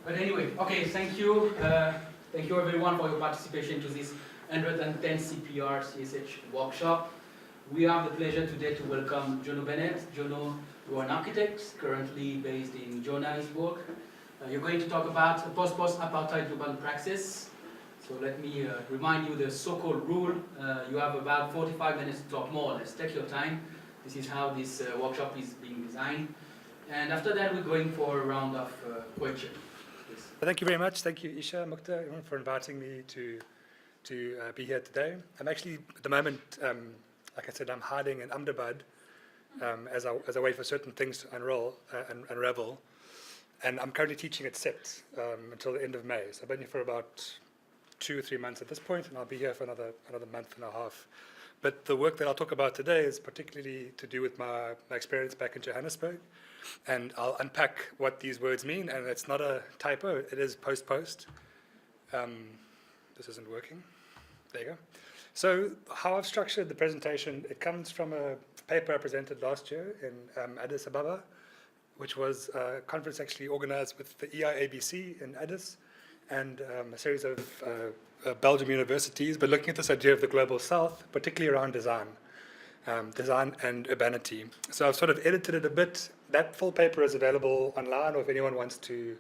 But anyway, okay, thank you. Thank you everyone for your participation to this 110 CPR CSH workshop. We have the pleasure today to welcome Jono Bennett. Jono, you are an architect currently based in Johannesburg. You're going to talk about post-apartheid global praxis. So let me remind you the so-called rule. You have about 45 minutes to talk more or less. Take your time. This is how this workshop is being designed. And after that, we're going for a round of questions. Thank you very much. Thank you, Isha, Mukta, for inviting me to be here today. I'm actually, at the moment, like I said, I'm hiding in Ahmedabad as I wait for certain things to unravel. And I'm currently teaching at CEPT until the end of May. So I've been here for about 2 or 3 months at this point, and I'll be here for another month and a half. But the work that I'll talk about today is particularly to do with my experience back in Johannesburg. And I'll unpack what these words mean, and it's not a typo, it is post-post. This isn't working. There you go. So how I've structured the presentation, it comes from a paper I presented last year in Addis Ababa, which was a conference actually organized with the EIABC in Addis and a series of Belgium universities, but looking at this idea of the global south, particularly around design and urbanity. So I've sort of edited it a bit. That full paper is available online, or if anyone wants to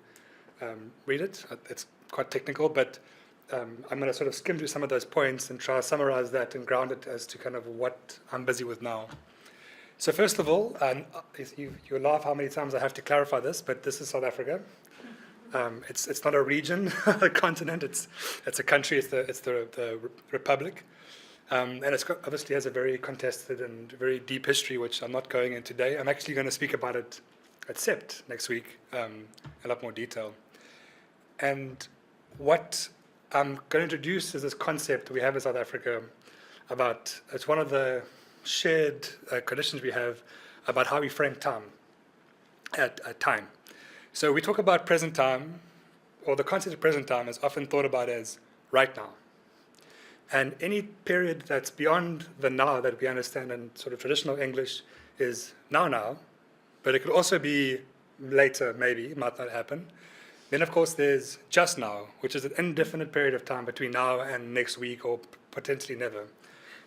read it. It's quite technical, but I'm going to sort of skim through some of those points and try to summarize that and ground it as to kind of what I'm busy with now. So first of all, you'll laugh how many times I have to clarify this, but this is South Africa. It's not a region, a continent. It's a country. It's the republic. And it obviously has a very contested and very deep history, which I'm not going into today. I'm actually going to speak about it at CEPT next week, a lot more detail. And what I'm going to introduce is this concept we have in South Africa about, it's one of the shared conditions we have about how we frame time at time. So we talk about present time, or the concept of present time is often thought about as right now. And any period that's beyond the now that we understand in sort of traditional English is now, but it could also be later, maybe, it might not happen. Then, of course, there's just now, which is an indefinite period of time between now and next week, or potentially never.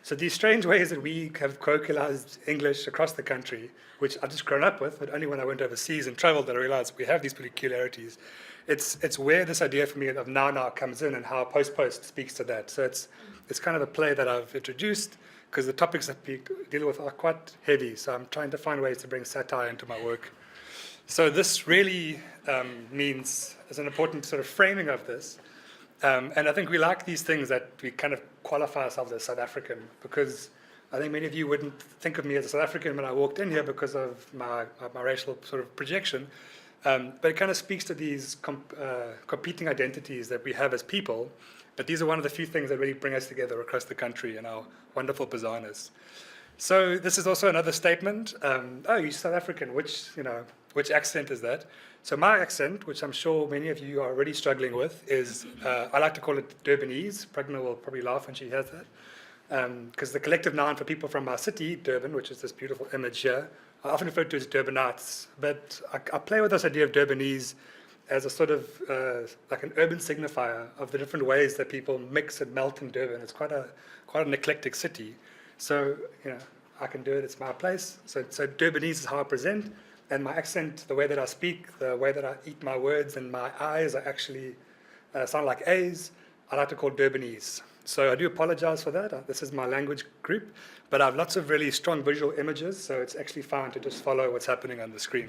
So these strange ways that we have colloquialized English across the country, which I've just grown up with, but only when I went overseas and traveled that I realized we have these peculiarities. It's where this idea for me of now comes in, and how post speaks to that. So it's kind of a play that I've introduced, because the topics that we deal with are quite heavy. So I'm trying to find ways to bring satire into my work. So this really means, as an important sort of framing of this, and I think we like these things that we kind of qualify ourselves as South African, because I think many of you wouldn't think of me as a South African when I walked in here because of my racial sort of projection. But it kind of speaks to these competing identities that we have as people. But these are one of the few things that really bring us together across the country and our wonderful bizarreness. So this is also another statement. Oh, you're South African. Which accent is that? So my accent, which I'm sure many of you are already struggling with, is I like to call it Durbanese. Pragna will probably laugh when she hears that, because the collective noun for people from our city, Durban, which is this beautiful image here, I often refer to as Durbanites. But I play with this idea of Durbanese as a sort of like an urban signifier of the different ways that people mix and melt in Durban. It's quite an eclectic city. So I can do it. It's my place. So Durbanese is how I present. And my accent, the way that I speak, the way that I eat my words, and my I's are actually sound like A's, I like to call Durbanese. So I do apologize for that. This is my language group. But I have lots of really strong visual images, so it's actually fine to just follow what's happening on the screen.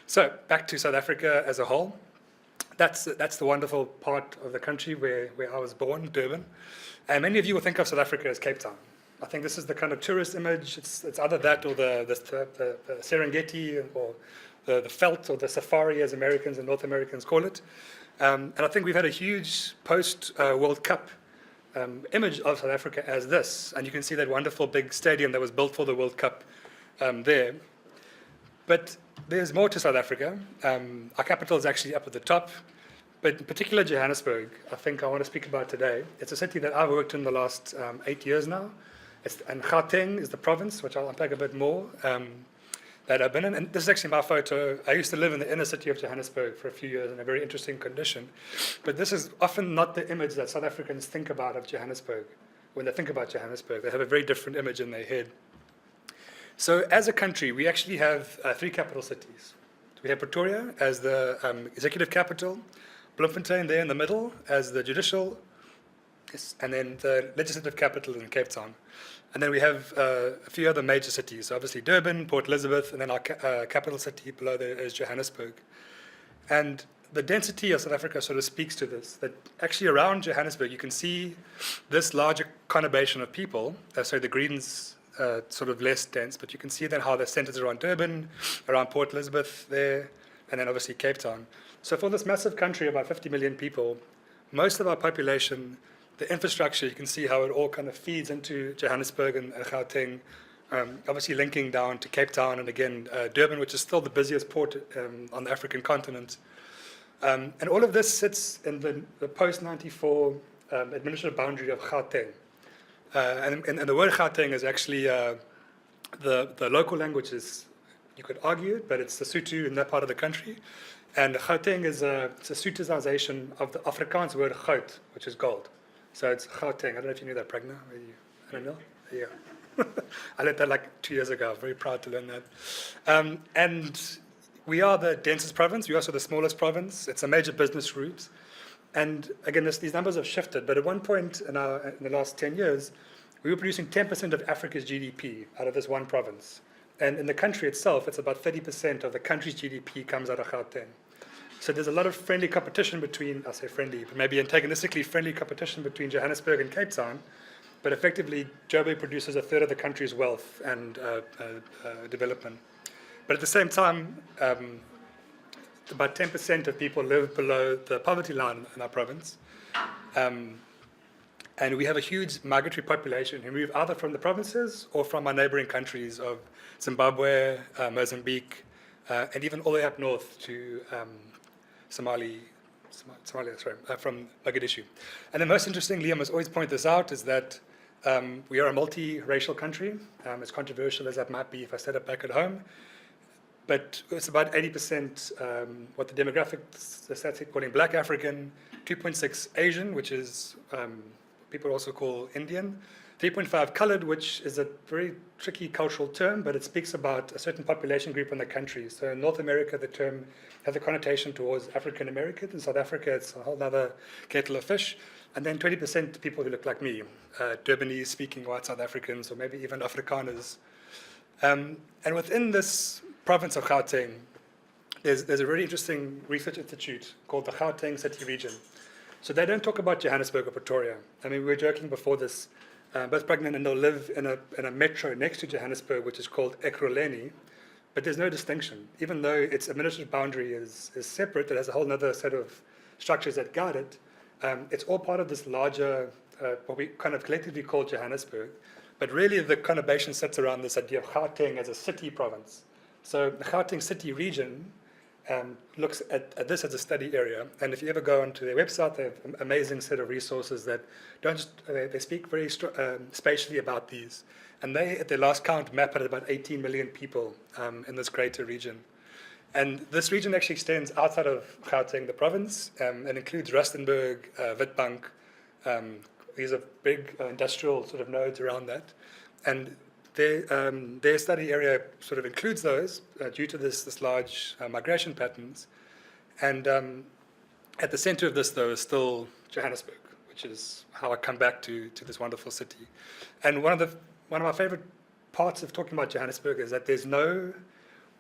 So back to South Africa as a whole. That's the wonderful part of the country where I was born, Durban. And many of you will think of South Africa as Cape Town. I think this is the kind of tourist image. It's either that or the Serengeti, or the veld, or the safari, as Americans and North Americans call it. And I think we've had a huge post-World Cup image of South Africa as this. And you can see that wonderful big stadium that was built for the World Cup there. But there's more to South Africa. Our capital is actually up at the top. But in particular, Johannesburg, I think I want to speak about today. It's a city that I've worked in the last 8 years now. And Gauteng is the province, which I'll unpack a bit more. that I've been in. And this is actually my photo. I used to live in the inner city of Johannesburg for a few years in a very interesting condition. But this is often not the image that South Africans think about of Johannesburg. When they think about Johannesburg, they have a very different image in their head. So as a country, we actually have 3 capital cities. We have Pretoria as the executive capital, Bloemfontein there in the middle as the judicial, and then the legislative capital in Cape Town. And then we have a few other major cities, so obviously Durban, Port Elizabeth, and then our capital city below there is Johannesburg. And the density of South Africa sort of speaks to this, that actually around Johannesburg you can see this larger conurbation of people. So the greens sort of less dense, but you can see then how they're centered around Durban, around Port Elizabeth there, and then obviously Cape Town. So for this massive country of about 50 million people, most of our population, the infrastructure, you can see how it all kind of feeds into Johannesburg and Gauteng, obviously linking down to Cape Town and again Durban, which is still the busiest port on the African continent. And all of this sits in the post-94 administrative boundary of Gauteng. And the word Gauteng is actually the local language is, you could argue it, but it's the Sotho in that part of the country. And Gauteng is it's a Sothization of the Afrikaans word goud, which is gold. So it's Gauteng. I don't know if you knew that, Pragna. I don't know. Yeah. I learned that like 2 years ago. I'm very proud to learn that. And we are the densest province. We are also the smallest province. It's a major business route. And again, these numbers have shifted. But at one point in the last 10 years, we were producing 10% of Africa's GDP out of this one province. And in the country itself, it's about 30% of the country's GDP comes out of Gauteng. So there's a lot of friendly competition between, I'll say friendly, but maybe antagonistically friendly competition between Johannesburg and Cape Town. But effectively, Joburg produces a third of the country's wealth and development. But at the same time, about 10% of people live below the poverty line in our province. And we have a huge migratory population who move either from the provinces or from our neighboring countries of Zimbabwe, Mozambique, and even all the way up north to Somalia, from Mogadishu. And the most interesting, Liam has always pointed this out, is that we are a multi-racial country. As controversial as that might be if I set it back at home. But it's about 80% what the demographics, the stats calling Black African, 2.6 Asian, which is people also call Indian, 3.5 colored, which is a very tricky cultural term, but it speaks about a certain population group in the country. So in North America, the term has a connotation towards African Americans. In South Africa, it's a whole other kettle of fish. And then 20% people who look like me, Durbanese speaking white South Africans, or maybe even Afrikaners. And within this province of Gauteng, there's a really interesting research institute called the Gauteng City Region. So they don't talk about Johannesburg or Pretoria. I mean, we were joking before this. Both Pragna and they'll live in a metro next to Johannesburg, which is called Ekurhuleni, but there's no distinction. Even though its administrative boundary is separate, it has a whole other set of structures that guard it. It's all part of this larger, what we kind of collectively call Johannesburg. But really, the conurbation sits around this idea of Gauteng as a city province. So the Gauteng City Region looks at this as a study area. And if you ever go onto their website, they have an amazing set of resources that don't just, they speak very spatially about these. And they, at their last count, map out about 18 million people in this greater region. And this region actually extends outside of Gauteng, the province, and includes Rustenburg, Witbank. These are big industrial sort of nodes around that. And their study area sort of includes those due to this large migration patterns. And at the center of this, though, is still Johannesburg, which is how I come back to this wonderful city. And one of my favorite parts of talking about Johannesburg is that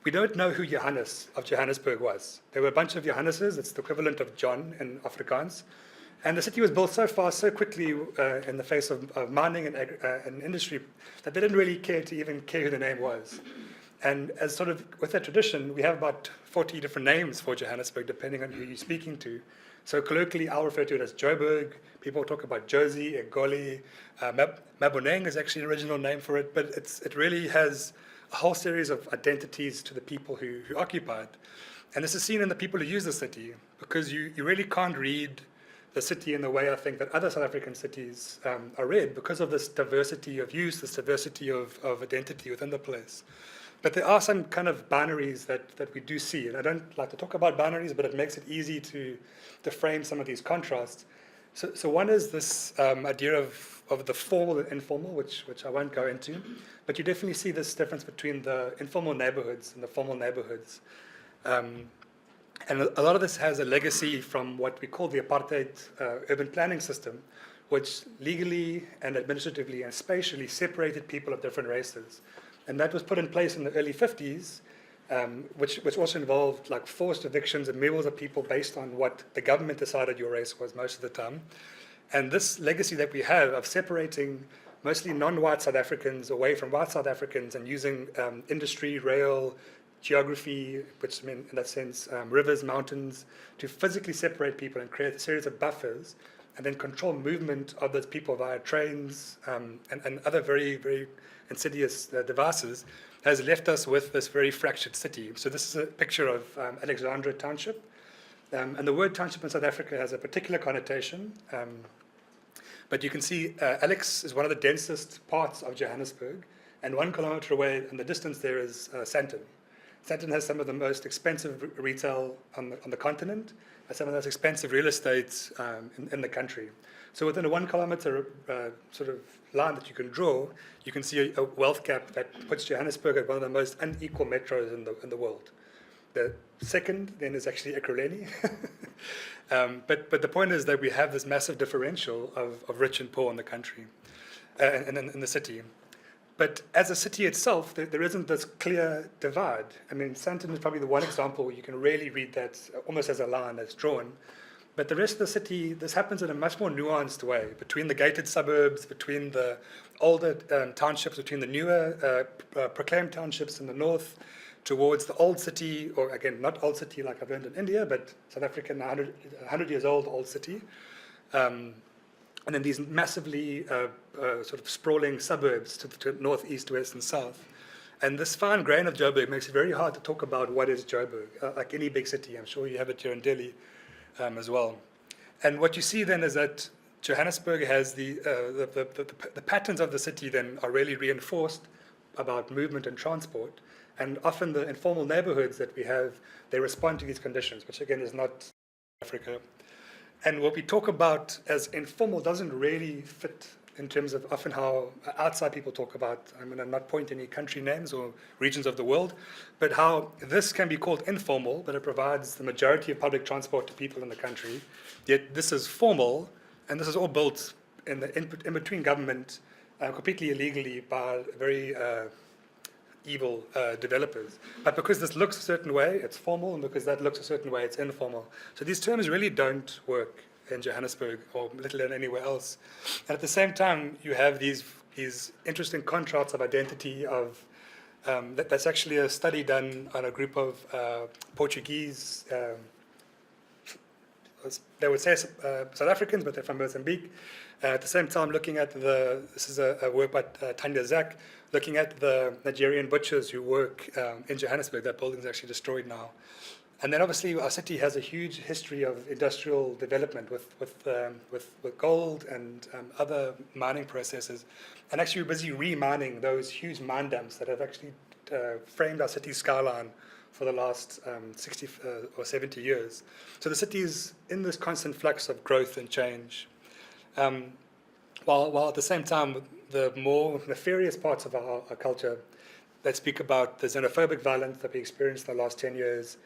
we don't know who Johannes of Johannesburg was. There were a bunch of Johanneses. It's the equivalent of John in Afrikaans. And the city was built so fast, so quickly in the face of mining and industry that they didn't really care who the name was. And as sort of with that tradition, we have about 40 different names for Johannesburg, depending on who you're speaking to. So colloquially, I'll refer to it as Joburg. People talk about Jozi, Egoli. Maboneng is actually an original name for it, but it really has a whole series of identities to the people who occupy it. And this is seen in the people who use the city, because you really can't read the city in the way I think that other South African cities are read, because of this diversity of use, this diversity of identity within the place. But there are some kind of binaries that we do see. And I don't like to talk about binaries, but it makes it easy to frame some of these contrasts. So one is this idea of the formal and informal, which I won't go into. But you definitely see this difference between the informal neighborhoods and the formal neighborhoods. And a lot of this has a legacy from what we call the apartheid urban planning system, which legally and administratively and spatially separated people of different races. And that was put in place in the early 50s, which also involved like forced evictions and removals of people based on what the government decided your race was most of the time. And this legacy that we have of separating mostly non-white South Africans away from white South Africans and using industry, rail, geography, which I mean in that sense, rivers, mountains, to physically separate people and create a series of buffers and then control movement of those people via trains and other very, very insidious devices, has left us with this very fractured city. So this is a picture of Alexandra Township. And the word township in South Africa has a particular connotation. But you can see Alex is one of the densest parts of Johannesburg. And 1 kilometer away in the distance there is Sandton. Sandton has some of the most expensive retail on the continent, and some of the most expensive real estate in the country. So within a 1 kilometer sort of line that you can draw, you can see a wealth gap that puts Johannesburg at one of the most unequal metros in the world. The second then is actually Ekurhuleni. But the point is that we have this massive differential of rich and poor in the country, and in the city. But as a city itself, there isn't this clear divide. I mean, Sandton is probably the one example where you can really read that almost as a line that's drawn. But the rest of the city, this happens in a much more nuanced way, between the gated suburbs, between the older townships, between the newer proclaimed townships in the north, towards the old city, or again, not old city like I've learned in India, but South African, 100 years old city. And then these massively sort of sprawling suburbs to north, east, west, and south. And this fine grain of Joburg makes it very hard to talk about what is Joburg, like any big city. I'm sure you have it here in Delhi as well. And what you see then is that Johannesburg has the patterns of the city then are really reinforced about movement and transport. And often the informal neighborhoods that we have, they respond to these conditions, which again is not Africa. And what we talk about as informal doesn't really fit in terms of often how outside people talk about, I'm going to not point any country names or regions of the world, but how this can be called informal, but it provides the majority of public transport to people in the country. Yet this is formal, and this is all built in between government, completely illegally by very evil developers. But because this looks a certain way, it's formal, and because that looks a certain way, it's informal. So these terms really don't work in Johannesburg or little and anywhere else. And at the same time, you have these interesting contrasts of identity of that's actually a study done on a group of Portuguese, they would say South Africans, but they're from Mozambique. At the same time, looking at this is a work by Tanya Zak, looking at the Nigerian butchers who work in Johannesburg. That building is actually destroyed now. And then obviously our city has a huge history of industrial development with gold and other mining processes. And actually we're busy re-mining those huge mine dumps that have actually framed our city skyline for the last 60 or 70 years. So the city is in this constant flux of growth and change. While at the same time, the more nefarious parts of our culture that speak about the xenophobic violence that we experienced in the last 10 years,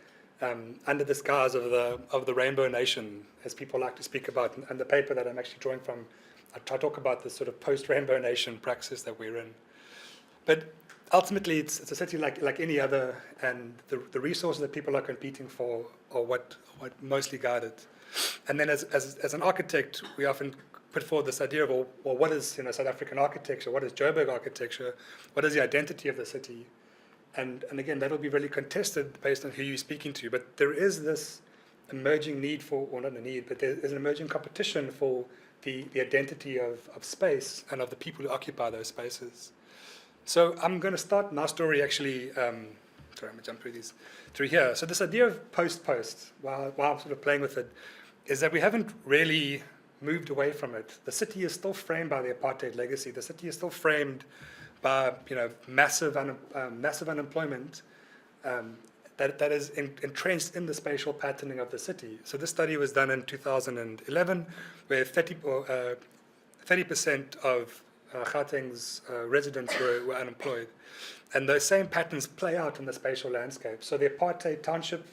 under the guise of the Rainbow Nation, as people like to speak about, and the paper that I'm actually drawing from, I talk about the sort of post-Rainbow Nation praxis that we're in. But ultimately, it's a city like any other, and the resources that people are competing for are what mostly guide it. And then as an architect, we often put forward this idea of, well, what is South African architecture? What is Joburg architecture? What is the identity of the city? And again, that'll be really contested based on who you're speaking to. But there is this emerging need for, or not a need, but there's an emerging competition for the identity of space and of the people who occupy those spaces. So I'm going to start my story actually, sorry, I'm going to jump through here. So this idea of post-post, while I'm sort of playing with it, is that we haven't really moved away from it. The city is still framed by the apartheid legacy. The city is still framed by massive unemployment that is entrenched in the spatial patterning of the city. So this study was done in 2011, where 30% of Gauteng's residents were unemployed. And those same patterns play out in the spatial landscape. So the apartheid township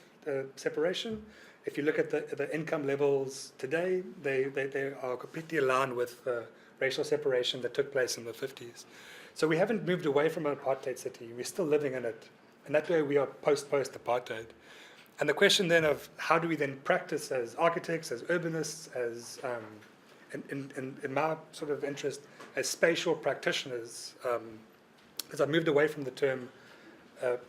separation, if you look at the income levels today, they are completely aligned with the racial separation that took place in the 50s. So we haven't moved away from an apartheid city. We're still living in it. And that way we are post-apartheid. And the question then of how do we then practice as architects, as urbanists, as in my sort of interest, as spatial practitioners, as I moved away from the term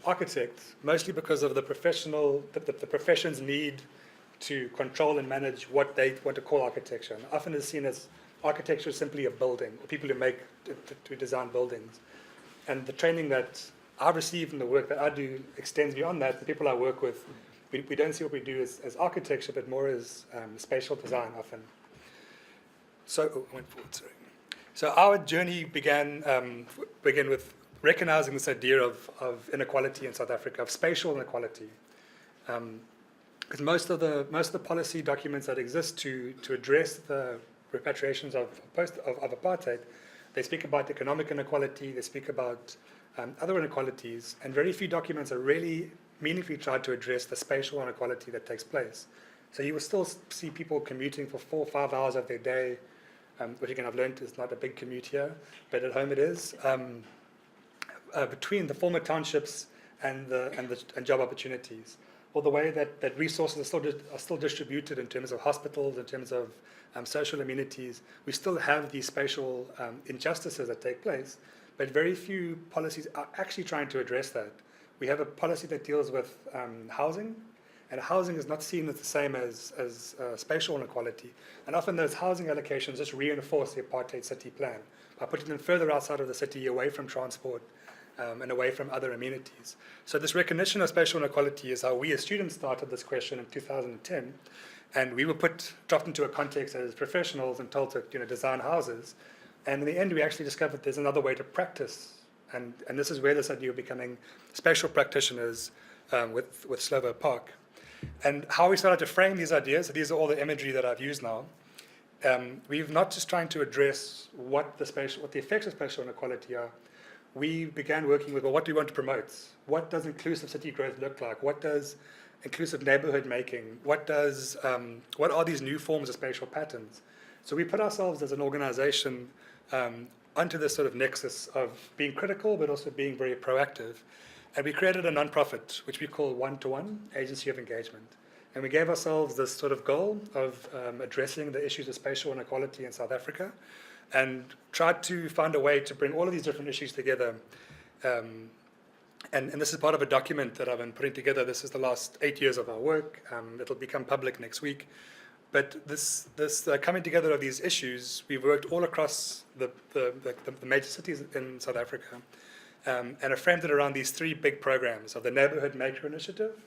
architect, mostly because of the profession's need to control and manage what they want to call architecture. And often it's seen as architecture is simply a building, or people who to design buildings. And the training that I've received and the work that I do extends beyond that. The people I work with, we don't see what we do as architecture, but more as spatial design often. So, I went forward, sorry. So our journey began with recognizing this idea of inequality in South Africa, of spatial inequality. Because most of the policy documents that exist to address the repatriations of apartheid, they speak about economic inequality, they speak about other inequalities, and very few documents are really meaningfully tried to address the spatial inequality that takes place. So you will still see people commuting for 4 or 5 hours of their day, which again I've learned is not a big commute here, but at home it is, between the former townships and job opportunities, or the way that resources are still distributed in terms of hospitals, in terms of social amenities. We still have these spatial injustices that take place, but very few policies are actually trying to address that. We have a policy that deals with housing, and housing is not seen as the same as spatial inequality. And often those housing allocations just reinforce the apartheid city plan by putting them further outside of the city, away from transport, and away from other amenities. So this recognition of spatial inequality is how we as students started this question in 2010. And we were dropped into a context as professionals and told to design houses. And in the end, we actually discovered there's another way to practice. And this is where this idea of becoming spatial practitioners with Slovo Park. And how we started to frame these ideas, so these are all the imagery that I've used now. We've not just trying to address what the effects of spatial inequality are. We began working with, well, what do we want to promote? What does inclusive city growth look like? What does inclusive neighborhood making? What are these new forms of spatial patterns? So we put ourselves as an organization onto this sort of nexus of being critical, but also being very proactive. And we created a nonprofit, which we call One-to-One Agency of Engagement. And we gave ourselves this sort of goal of addressing the issues of spatial inequality in South Africa, and tried to find a way to bring all of these different issues together. And this is part of a document that I've been putting together. This is the last 8 years of our work. It'll become public next week. But this coming together of these issues, we've worked all across the major cities in South Africa, and have framed it around these 3 big programs of the Neighborhood Maker Initiative,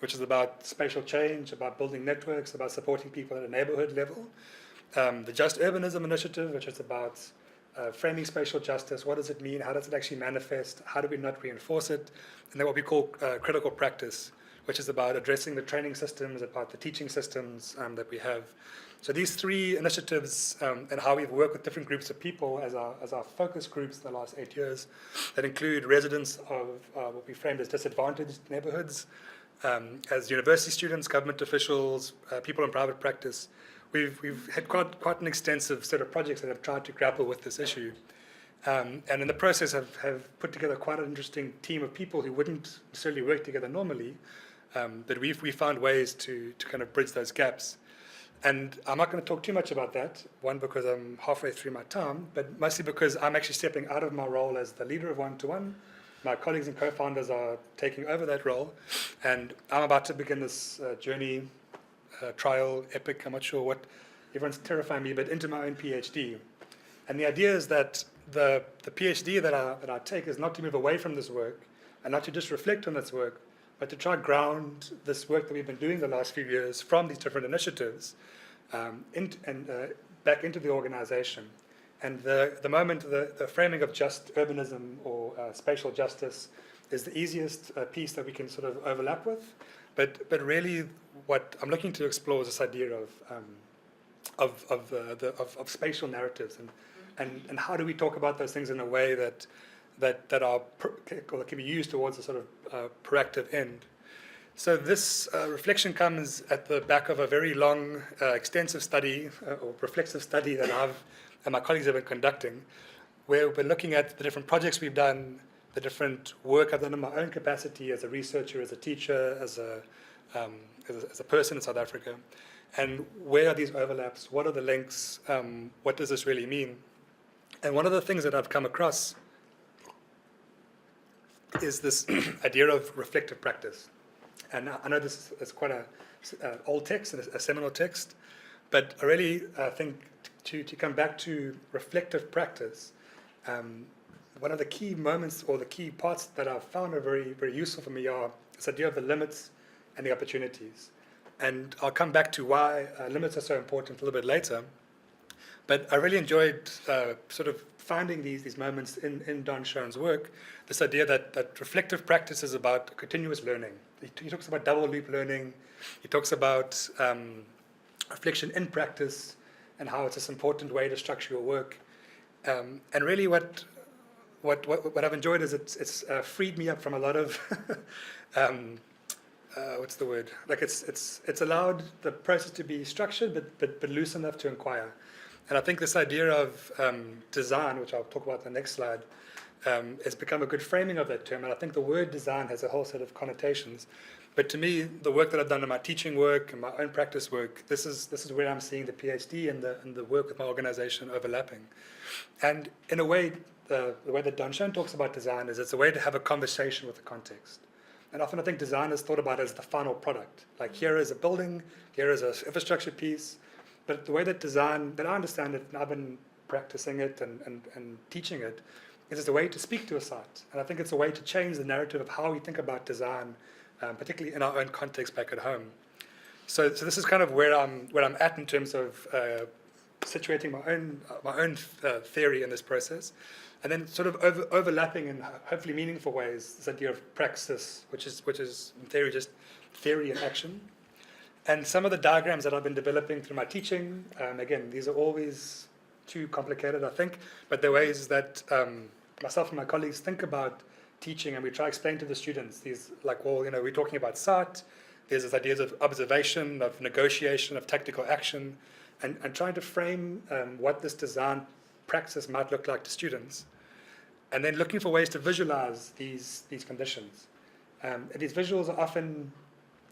which is about spatial change, about building networks, about supporting people at a neighborhood level. The Just Urbanism Initiative, which is about framing spatial justice. What does it mean? How does it actually manifest? How do we not reinforce it? And then what we call critical practice, which is about addressing the training systems, about the teaching systems that we have. So these 3 initiatives and how we've worked with different groups of people as our focus groups in the last 8 years, that include residents of what we framed as disadvantaged neighborhoods, as university students, government officials, people in private practice. We've had quite an extensive set of projects that have tried to grapple with this issue. And in the process have put together quite an interesting team of people who wouldn't necessarily work together normally, but we found ways to kind of bridge those gaps. And I'm not going to talk too much about that, one, because I'm halfway through my time, but mostly because I'm actually stepping out of my role as the leader of One-to-One. My colleagues and co-founders are taking over that role, and I'm about to begin this journey, trial, epic, I'm not sure what, everyone's terrifying me, but into my own PhD. And the idea is that the PhD that I take is not to move away from this work, and not to just reflect on this work, but to try ground this work that we've been doing the last few years from these different initiatives back into the organization. And the moment, the framing of just urbanism or spatial justice is the easiest piece that we can sort of overlap with. But really, what I'm looking to explore is this idea of spatial narratives and how do we talk about those things in a way that are or can be used towards a sort of proactive end. So this reflection comes at the back of a very long, extensive study or reflexive study that I've and my colleagues have been conducting, where we're looking at the different projects we've done, the different work I've done in my own capacity as a researcher, as a teacher, as a person in South Africa, and where are these overlaps? What are the links? What does this really mean? And one of the things that I've come across is this idea of reflective practice. And I know this is quite an old text, a seminal text, but I really think to come back to reflective practice, one of the key moments or the key parts that I've found are very, very useful for me are this idea of the limits and the opportunities. And I'll come back to why limits are so important a little bit later. But I really enjoyed sort of finding these moments in Don Schoen's work, this idea that reflective practice is about continuous learning. He talks about double loop learning. He talks about reflection in practice and how it's this important way to structure your work. And really what I've enjoyed is it's freed me up from a lot of, what's the word? Like it's allowed the process to be structured but loose enough to inquire. And I think this idea of design, which I'll talk about in the next slide, has become a good framing of that term. And I think the word design has a whole set of connotations. But to me, the work that I've done in my teaching work and my own practice work, this is where I'm seeing the PhD and the work with my organization overlapping. And in a way, the way that Don Schoen talks about design is it's a way to have a conversation with the context. And often I think design is thought about as the final product. Like here is a building, here is an infrastructure piece. But the way that design, that I understand it, and I've been practicing it and teaching it, is it's a way to speak to a site. And I think it's a way to change the narrative of how we think about design, particularly in our own context back at home. So this is kind of where I'm at in terms of situating my own theory in this process, and then sort of overlapping in hopefully meaningful ways this idea of praxis, which is in theory just theory and action. And some of the diagrams that I've been developing through my teaching, again, these are always too complicated, I think, but the ways that myself and my colleagues think about teaching, and we try to explain to the students these, like, well, we're talking about site, there's this ideas of observation, of negotiation, of tactical action, and trying to frame what this design practice might look like to students, and then looking for ways to visualize these conditions. And these visuals are often,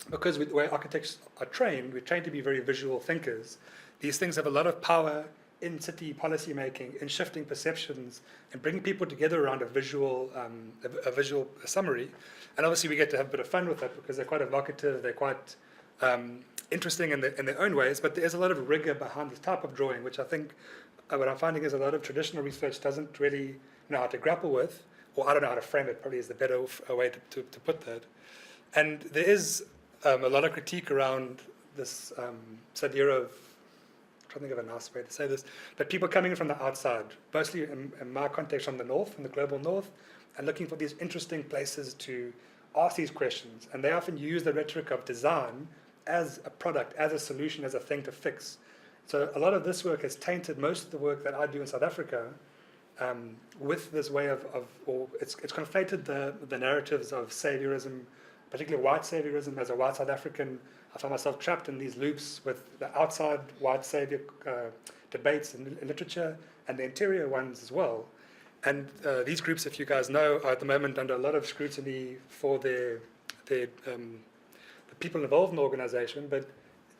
because the way architects are trained, we're trained to be very visual thinkers. These things have a lot of power in city policy making, in shifting perceptions, and bringing people together around a visual summary. And obviously we get to have a bit of fun with that because they're quite evocative, they're quite interesting in their own ways, but there's a lot of rigor behind this type of drawing, which I think what I'm finding is a lot of traditional research doesn't really know how to grapple with, or I don't know how to frame it, probably is the better way to put that. And there is a lot of critique around this idea of, I'm trying to think of a nice way to say this, but people coming in from the outside, mostly in my context from the north, from the global north, and looking for these interesting places to ask these questions. And they often use the rhetoric of design as a product, as a solution, as a thing to fix. So a lot of this work has tainted most of the work that I do in South Africa with this way or it's conflated the narratives of saviorism, particularly white saviorism. As a white South African, I found myself trapped in these loops with the outside white savior debates in literature and the interior ones as well. And these groups, if you guys know, are at the moment under a lot of scrutiny for the people involved in the organization. But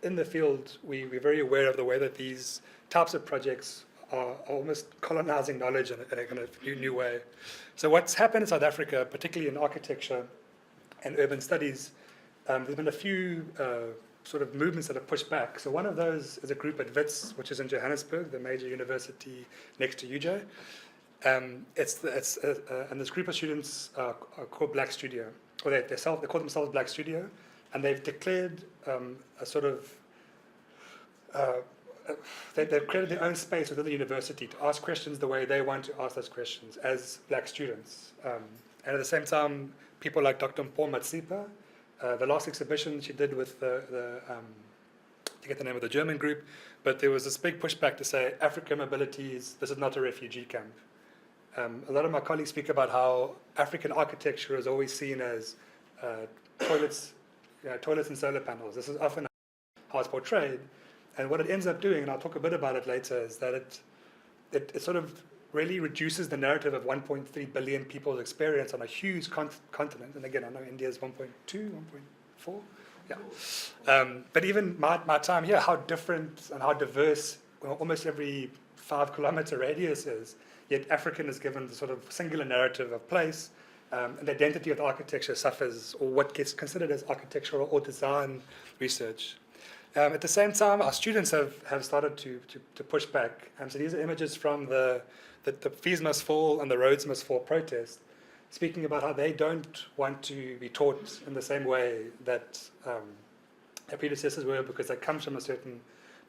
in the field, we're very aware of the way that these types of projects are almost colonizing knowledge in a kind of new way. So what's happened in South Africa, particularly in architecture and urban studies, there's been a few sort of movements that have pushed back. So one of those is a group at WITS, which is in Johannesburg, the major university next to UJ. And this group of students are called Black Studio, or they call themselves Black Studio, and they've declared a sort of they've created their own space within the university to ask questions the way they want to ask those questions as black students. And at the same time, people like Dr. Mpho Matsipa, the last exhibition she did with I forget the name of the German group, but there was this big pushback to say, African mobilities, this is not a refugee camp. A lot of my colleagues speak about how African architecture is always seen as toilets and solar panels. This is often how it's portrayed. And what it ends up doing, and I'll talk a bit about it later, is that it sort of really reduces the narrative of 1.3 billion people's experience on a huge continent. And again, I know India is 1.2, 1.4. Yeah. But even my time here, how different and how diverse almost every 5-kilometer radius is, yet African is given the sort of singular narrative of place, and the identity of the architecture suffers, or what gets considered as architectural or design research. At the same time, our students have started to push back. So these are images from the Fees Must Fall and the Roads Must Fall protest, speaking about how they don't want to be taught in the same way that their predecessors were, because they come from a certain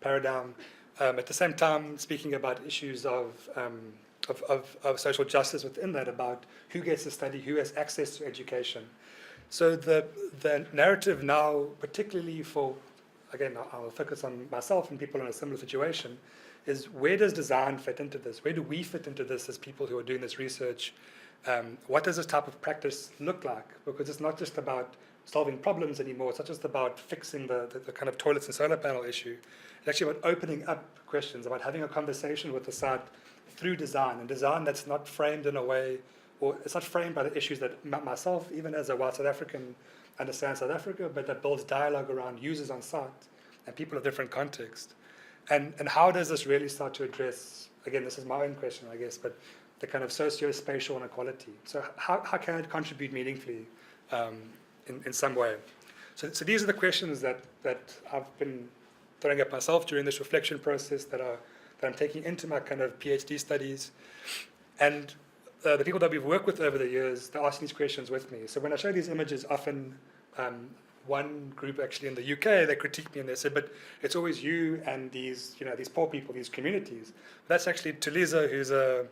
paradigm. At the same time, speaking about issues of social justice within that, about who gets to study, who has access to education. So the narrative now, particularly for, again, I'll focus on myself and people in a similar situation, is where does design fit into this? Where do we fit into this as people who are doing this research? What does this type of practice look like? Because it's not just about solving problems anymore. It's not just about fixing the kind of toilets and solar panel issue. It's actually about opening up questions, about having a conversation with the site through design, and design that's not framed in a way, or it's not framed by the issues that myself, even as a white South African, understand South Africa, but that builds dialogue around users on site and people of different contexts. And how does this really start to address, again, this is my own question, I guess, but the kind of socio-spatial inequality. So how can it contribute meaningfully in some way? So these are the questions that I've been throwing up myself during this reflection process that I'm taking into my kind of PhD studies. And the people that we've worked with over the years, they're asking these questions with me. So when I show these images, often one group actually in the UK, they critique me and they said, but it's always you and these poor people, these communities. That's actually Tuliza, who's a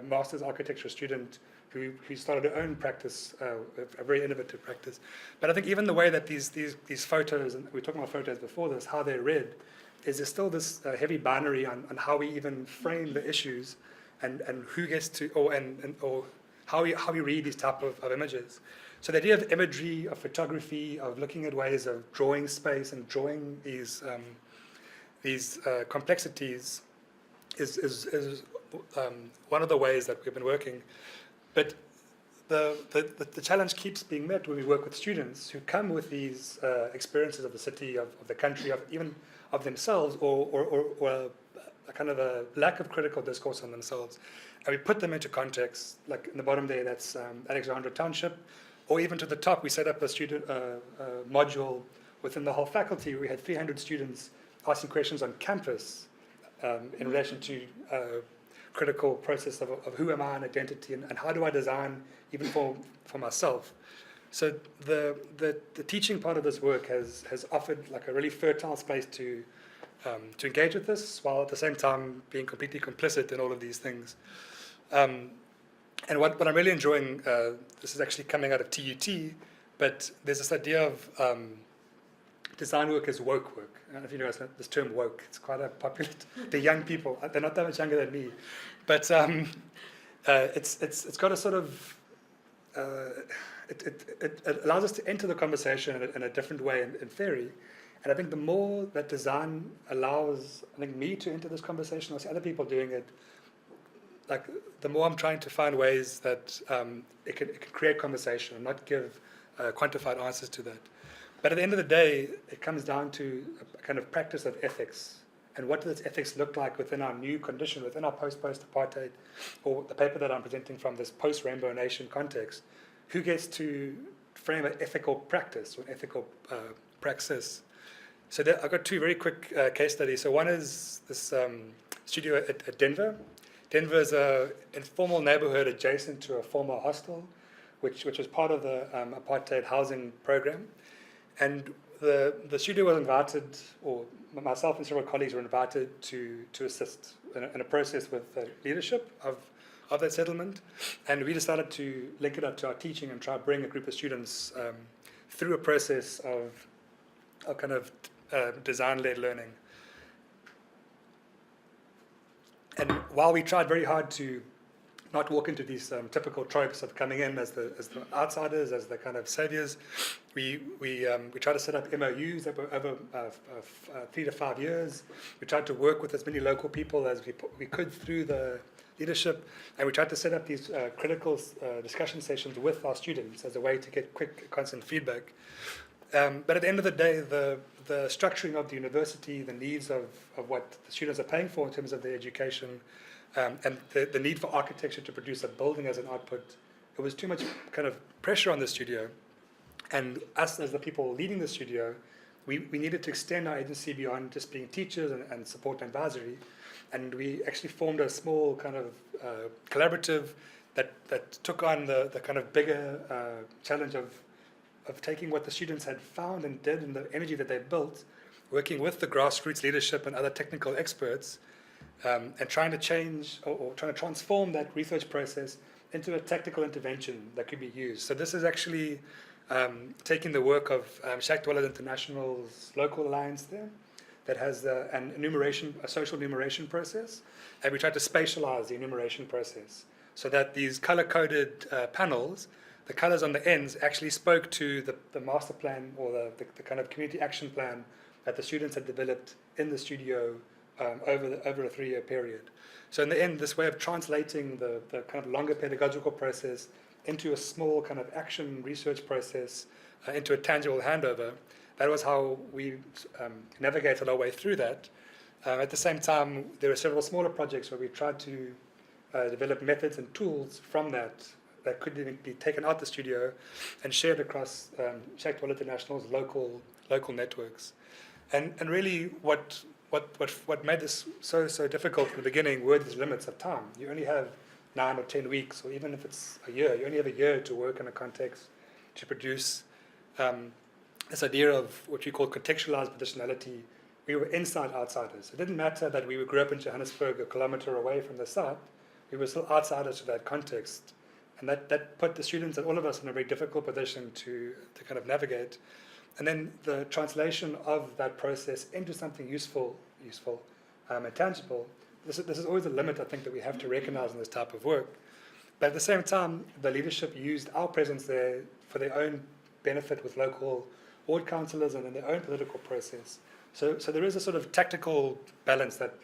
master's architecture student who started her own practice, a very innovative practice. But I think even the way that these photos, and we were talking about photos before this, how they're read, is there's still this heavy binary on how we even frame the issues and who gets to, or how we read these type of images. So the idea of imagery, of photography, of looking at ways of drawing space and drawing these complexities is one of the ways that we've been working. But the challenge keeps being met when we work with students who come with these experiences of the city, of the country, even of themselves, or a kind of a lack of critical discourse on themselves. And we put them into context, like in the bottom there, that's Alexandra Township, or even to the top, we set up a student module within the whole faculty. We had 300 students asking questions on campus in relation to critical process of who am I, and identity, and how do I design even for myself. So the teaching part of this work has offered like a really fertile space to engage with this, while at the same time being completely complicit in all of these things. And what I'm really enjoying, this is actually coming out of TUT, but there's this idea of design work as woke work. I don't know if you know this term woke. It's quite a popular, the young people, they're not that much younger than me, but it's got a sort of, it allows us to enter the conversation in a different way in theory. And I think the more that design allows, I think, me to enter this conversation, or see other people doing it, like the more I'm trying to find ways that it can create conversation and not give quantified answers to that. But at the end of the day, it comes down to a kind of practice of ethics. And what does ethics look like within our new condition, within our post-apartheid, or the paper that I'm presenting from this post-Rainbow Nation context? Who gets to frame an ethical practice or an ethical praxis? So I've got two very quick case studies. So one is this studio at Denver. Denver is an informal neighborhood adjacent to a former hostel, which was part of the apartheid housing program. And the studio was invited, or myself and several colleagues were invited to assist in a process with the leadership of that settlement, and we decided to link it up to our teaching and try to bring a group of students through a process of kind of design-led learning. And while we tried very hard to not walk into these typical tropes of coming in as the outsiders, as the kind of saviors, we tried to set up MOUs over 3 to 5 years. We tried to work with as many local people as we could through the leadership, and we tried to set up these critical discussion sessions with our students as a way to get quick, constant feedback. But at the end of the day, the structuring of the university, the needs of what the students are paying for in terms of their education, and the need for architecture to produce a building as an output, it was too much kind of pressure on the studio. And us as the people leading the studio, we needed to extend our agency beyond just being teachers and support and advisory. And we actually formed a small kind of collaborative that took on the kind of bigger challenge of taking what the students had found and did and the energy that they built, working with the grassroots leadership and other technical experts, and trying to change or trying to transform that research process into a tactical intervention that could be used. So this is actually taking the work of Shack Dwellers International's local alliance there that has a social enumeration process, and we tried to spatialize the enumeration process so that these color-coded panels, the colors on the ends actually spoke to the master plan or the kind of community action plan that the students had developed in the studio over a 3-year period. So in the end, this way of translating the kind of longer pedagogical process into a small kind of action research process, into a tangible handover, that was how we navigated our way through that. At the same time, there were several smaller projects where we tried to develop methods and tools from that could even be taken out the studio and shared across Shack Dwellers International's local networks. And really what made this so difficult in the beginning were these limits of time. You only have 9 or 10 weeks, or even if it's a year, you only have a year to work in a context to produce this idea of what we call contextualized positionality. We were inside outsiders. It didn't matter that we grew up in Johannesburg, a kilometer away from the site. We were still outsiders to that context. And that put the students and all of us in a very difficult position to kind of navigate. And then the translation of that process into something useful and tangible, this is always a limit, I think, that we have to recognize in this type of work. But at the same time, the leadership used our presence there for their own benefit with local ward councillors and in their own political process. So there is a sort of tactical balance that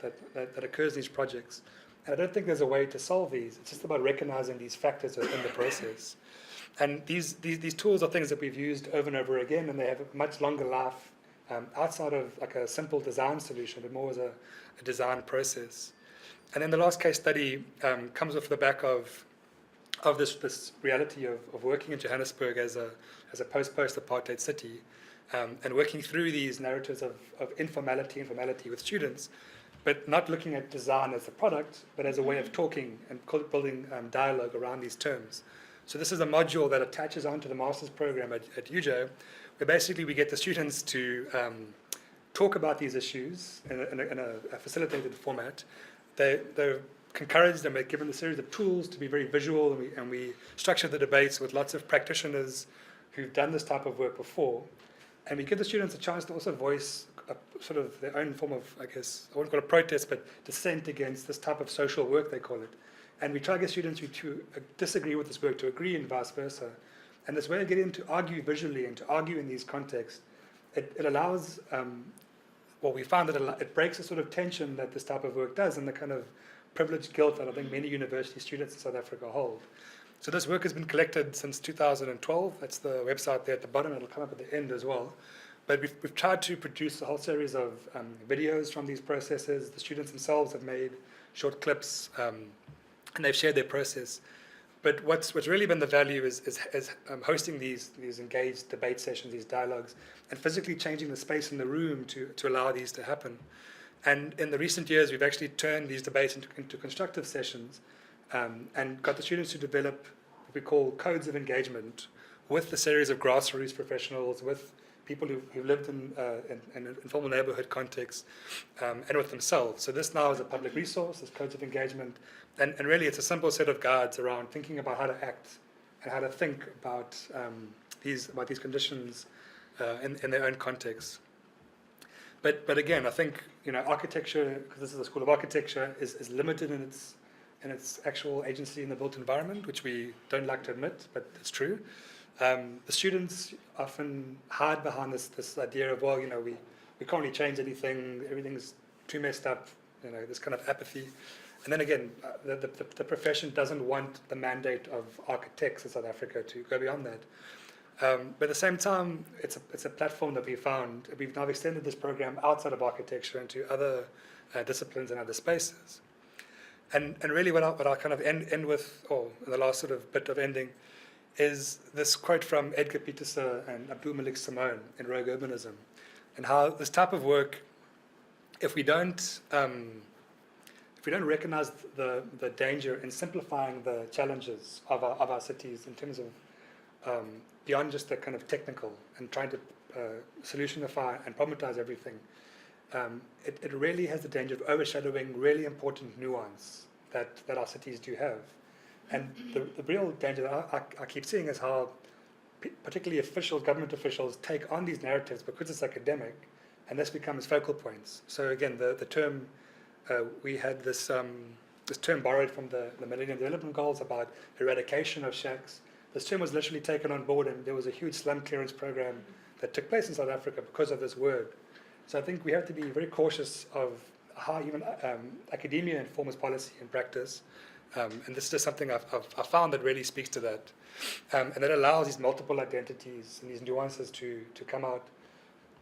occurs in these projects. And I don't think there's a way to solve these. It's just about recognizing these factors within the process. And these tools are things that we've used over and over again, and they have a much longer life outside of like a simple design solution, but more as a design process. And then the last case study comes off the back of this reality of working in Johannesburg as a post-apartheid city, and working through these narratives of informality with students, but not looking at design as a product, but as a way of talking and building dialogue around these terms. So this is a module that attaches onto the master's program at UJO, where basically we get the students to talk about these issues in a facilitated format. They're encouraged and we're given a series of tools to be very visual, and we structure the debates with lots of practitioners who've done this type of work before. And we give the students a chance to also voice sort of their own form of, I guess, I wouldn't call it protest, but dissent against this type of social work, they call it. And we try to get students who disagree with this work to agree and vice versa. And this way of getting them to argue visually and to argue in these contexts, it allows, we found that it breaks the sort of tension that this type of work does and the kind of privileged guilt that I think many university students in South Africa hold. So this work has been collected since 2012. That's the website there at the bottom. It'll come up at the end as well. But we've tried to produce a whole series of videos from these processes. The students themselves have made short clips, and they've shared their process. But what's really been the value is hosting these engaged debate sessions, these dialogues, and physically changing the space in the room to allow these to happen. And in the recent years, we've actually turned these debates into constructive sessions, and got the students to develop what we call codes of engagement with a series of grassroots professionals, with people who lived in an informal neighborhood context, and with themselves. So this now is a public resource, this codes of engagement, and really it's a simple set of guides around thinking about how to act and how to think about these conditions in their own context. But again, I think architecture, because this is a school of architecture, is limited in its actual agency in the built environment, which we don't like to admit, but it's true. The students often hide behind this idea of, well, we can't really change anything, everything's too messed up, this kind of apathy. And then again, the profession doesn't want the mandate of architects in South Africa to go beyond that. But at the same time, it's a platform that we found. We've now extended this program outside of architecture into other disciplines and other spaces. And really what I'll kind of end with, or the last sort of bit of ending, is this quote from Edgar Pieterse and Abdul Malik Simone in Rogue Urbanism, and how this type of work, if we don't recognize the danger in simplifying the challenges of our cities in terms of beyond just the kind of technical and trying to solutionify and problematize everything, it really has the danger of overshadowing really important nuance that our cities do have. And the real danger that I keep seeing is how particularly government officials take on these narratives because it's academic, and this becomes focal points. So again, the term, we had this term borrowed from the Millennium Development Goals about eradication of shacks. This term was literally taken on board, and there was a huge slum clearance program that took place in South Africa because of this word. So I think we have to be very cautious of how even academia informs policy and practice. And this is just something I've found that really speaks to that. And that allows these multiple identities and these nuances to come out.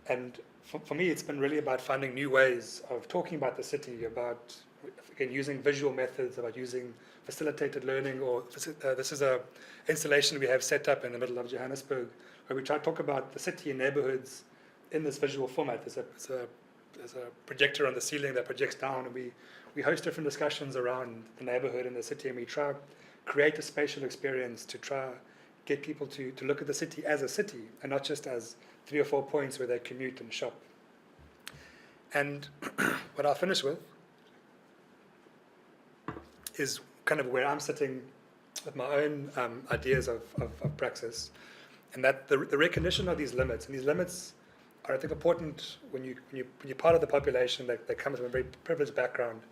And for me, it's been really about finding new ways of talking about the city, about, again, using visual methods, about using facilitated learning, or this is a installation we have set up in the middle of Johannesburg, where we try to talk about the city and neighborhoods in this visual format. There's a projector on the ceiling that projects down, and we host different discussions around the neighborhood and the city, and we try to create a spatial experience to try get people to look at the city as a city and not just as 3 or 4 points where they commute and shop. And what I'll finish with is kind of where I'm sitting with my own ideas of praxis, and that the recognition of these limits, and these limits are, I think, important when you're part of the population that comes from a very privileged background,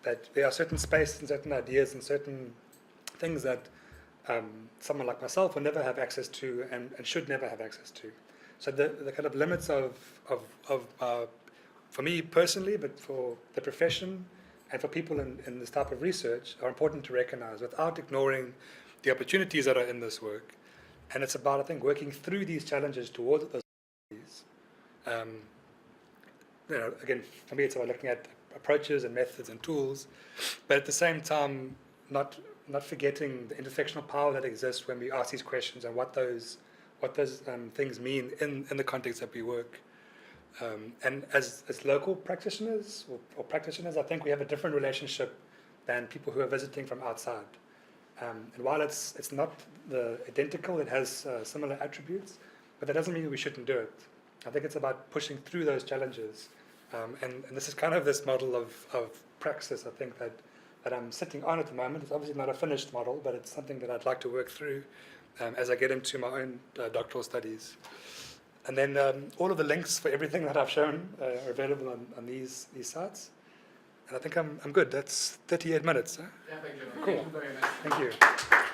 that there are certain spaces and certain ideas and certain things that someone like myself will never have access to and should never have access to. So the kind of limits of for me personally, but for the profession and for people in this type of research, are important to recognize without ignoring the opportunities that are in this work. And it's about, I think, working through these challenges towards those opportunities. Again, for me, it's about looking at approaches and methods and tools, but at the same time, not forgetting the intersectional power that exists when we ask these questions and what those things mean in the context that we work. And as local practitioners or practitioners, I think we have a different relationship than people who are visiting from outside. And while it's not identical, it has similar attributes, but that doesn't mean we shouldn't do it. I think it's about pushing through those challenges. And this is kind of this model of praxis, I think, that I'm sitting on at the moment. It's obviously not a finished model, but it's something that I'd like to work through as I get into my own doctoral studies. And then all of the links for everything that I've shown are available on these sites. And I think I'm good. That's 38 minutes. Huh? Yeah, thank you. Cool. Thank you very much. Thank you.